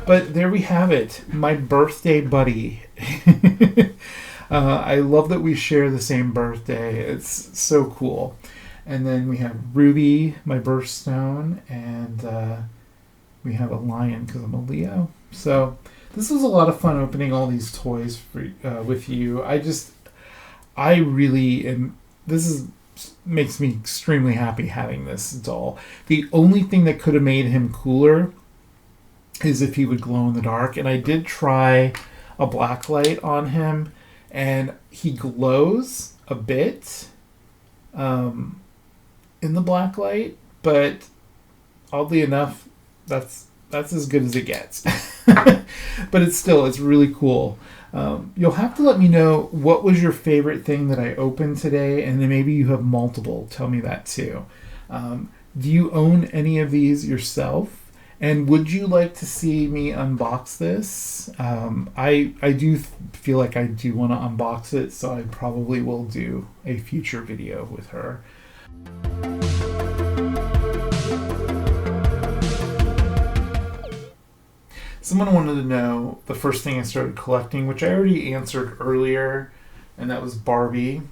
But there we have it, my birthday buddy. I love that we share the same birthday. It's so cool. And then we have Ruby, my birthstone, and we have a lion because I'm a Leo. So this was a lot of fun opening all these toys with you. I really am. Makes me extremely happy having this doll. The only thing that could have made him cooler is if he would glow in the dark. And I did try a black light on him, and he glows a bit in the black light, but oddly enough, that's as good as it gets. But it's really cool. You'll have to let me know what was your favorite thing that I opened today, and then maybe you have multiple. Tell me that too. Do you own any of these yourself? And would you like to see me unbox this? I do feel like I do want to unbox it, so I probably will do a future video with her. Someone wanted to know the first thing I started collecting, which I already answered earlier, and that was Barbie.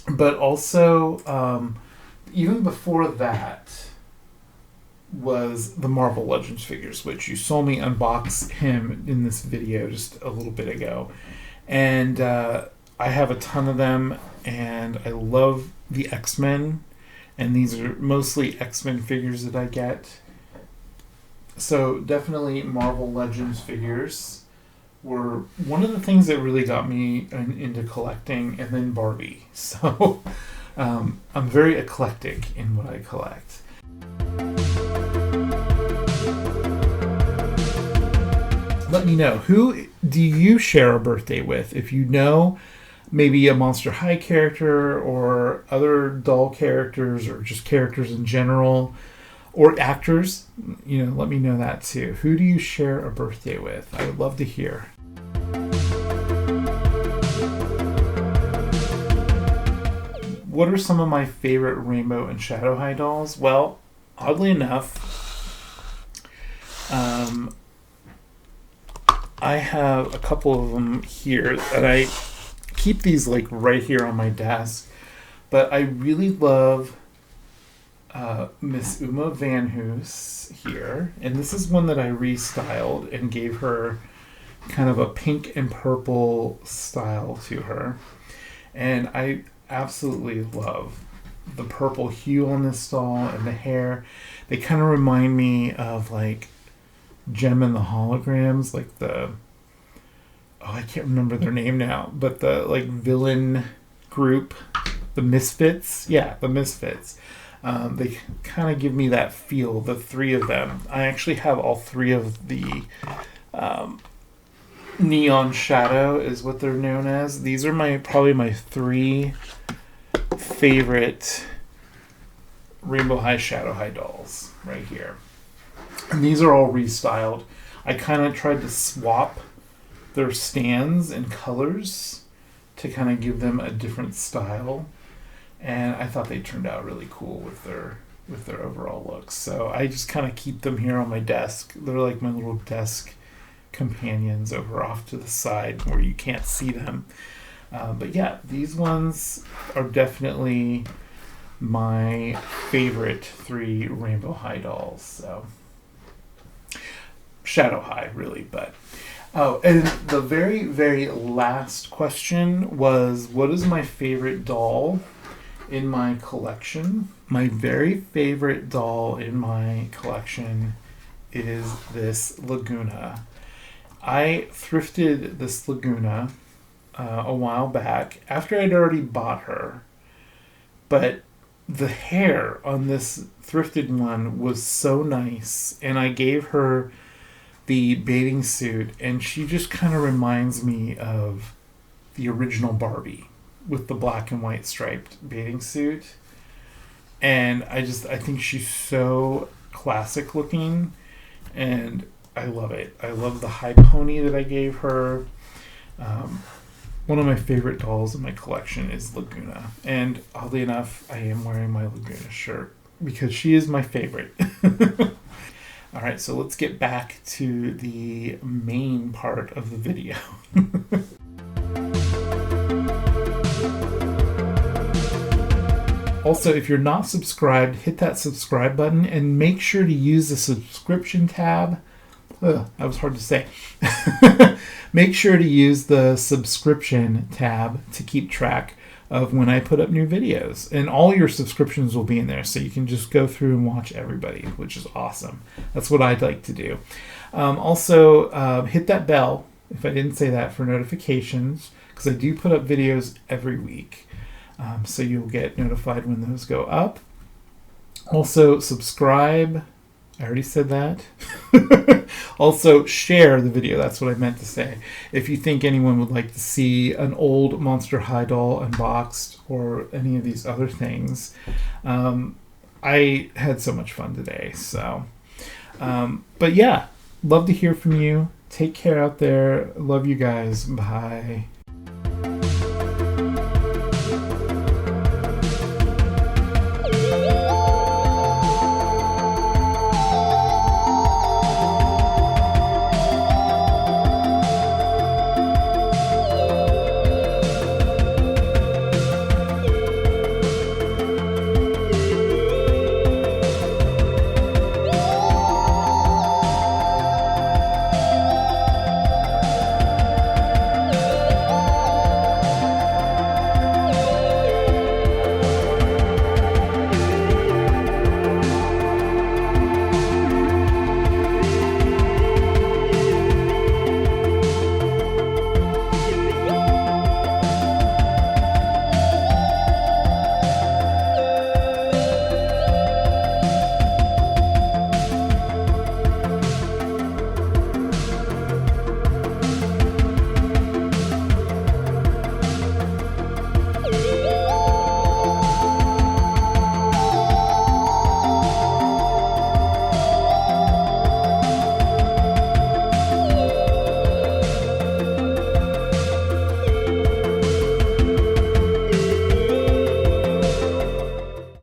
But also, even before that, was the Marvel Legends figures, which you saw me unbox him in this video just a little bit ago. And I have a ton of them, and I love the X-Men, and these are mostly X-Men figures that I get. So definitely Marvel Legends figures were one of the things that really got me into collecting, and then Barbie. So I'm very eclectic in what I collect. Let me know, who do you share a birthday with? If you know, maybe a Monster High character or other doll characters or just characters in general or actors, let me know that too. Who do you share a birthday with? I would love to hear. What are some of my favorite Rainbow and Shadow High dolls? Well, oddly enough, I have a couple of them here, and I keep these like right here on my desk. But I really love Miss Uma Van Hoos here, and this is one that I restyled and gave her kind of a pink and purple style to her, and I absolutely love the purple hue on this doll and the hair. They kind of remind me of like Gem and the Holograms, like I can't remember their name now, but the like villain group, the Misfits. Yeah, the Misfits. They kind of give me that feel, the three of them. I actually have all three of the Neon Shadow is what they're known as. These are probably my three favorite Rainbow High, Shadow High dolls right here. And these are all restyled. I kind of tried to swap their stands and colors to kind of give them a different style. And I thought they turned out really cool with their overall looks. So I just kind of keep them here on my desk. They're like my little desk companions over off to the side where you can't see them. But yeah, these ones are definitely my favorite three Rainbow High dolls. So Shadow High, really, but and the very, very last question was, what is my favorite doll in my collection? My very favorite doll in my collection is this Laguna. I thrifted this Laguna a while back after I'd already bought her, but the hair on this thrifted one was so nice, and I gave her the bathing suit, and she just kind of reminds me of the original Barbie with the black and white striped bathing suit. And I think she's so classic looking, and I love it. I love the high pony that I gave her. One of my favorite dolls in my collection is Laguna, and oddly enough, I am wearing my Laguna shirt because she is my favorite. All right, so let's get back to the main part of the video. Also, if you're not subscribed, hit that subscribe button and make sure to use the subscription tab. That was hard to say. Make sure to use the subscription tab to keep track of when I put up new videos. And all your subscriptions will be in there, so you can just go through and watch everybody, which is awesome. That's what I'd like to do. Also, hit that bell, if I didn't say that, for notifications, because I do put up videos every week. So you'll get notified when those go up. Also, subscribe. I already said that. Also, share the video. That's what I meant to say. If you think anyone would like to see an old Monster High doll unboxed or any of these other things, I had so much fun today. So, but yeah, love to hear from you. Take care out there. Love you guys. Bye.